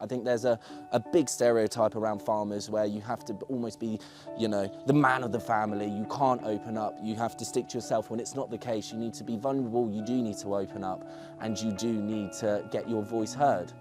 I think there's a big stereotype around farmers where you have to almost be, you know, the man of the family. You can't open up, you have to stick to yourself, when it's not the case. You need to be vulnerable, you do need to open up, and you do need to get your voice heard.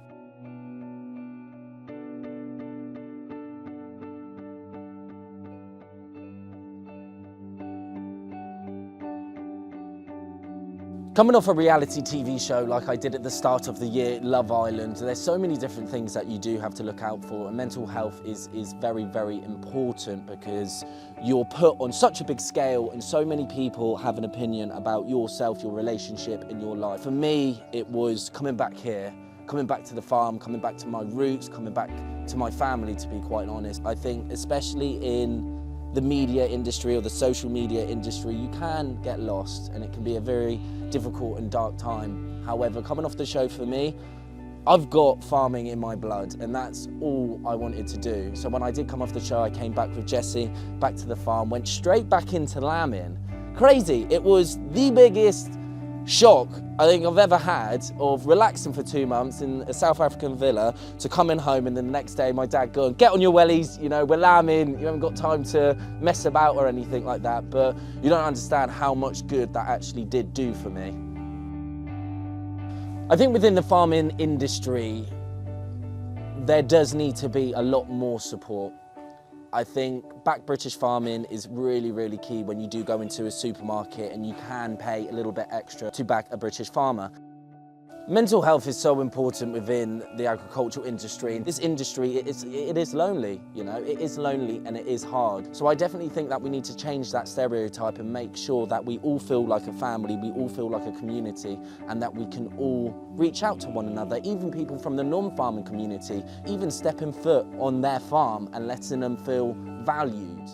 Coming off a reality TV show like I did at the start of the year, Love Island, there's so many different things that you do have to look out for, and mental health is very, very important because you're put on such a big scale and so many people have an opinion about yourself, your relationship and your life. For me, it was coming back here, coming back to the farm, coming back to my roots, coming back to my family, to be quite honest. I think especially in the media industry or the social media industry, you can get lost and it can be a very difficult and dark time. However, coming off the show, for me, I've got farming in my blood and that's all I wanted to do. So when I did come off the show, I came back with Jesse, back to the farm, went straight back into lambing. Crazy, it was the biggest shock I think I've ever had of relaxing for 2 months in a South African villa to coming home and then the next day my dad going, get on your wellies, you know, we're lambing, you haven't got time to mess about or anything like that, but you don't understand how much good that actually did do for me. I think within the farming industry, there does need to be a lot more support. I think back British farming is really, really key when you do go into a supermarket and you can pay a little bit extra to back a British farmer. Mental health is so important within the agricultural industry. This industry, it is lonely, you know, it is lonely and it is hard. So I definitely think that we need to change that stereotype and make sure that we all feel like a family, we all feel like a community, and that we can all reach out to one another, even people from the non-farming community, even stepping foot on their farm and letting them feel valued.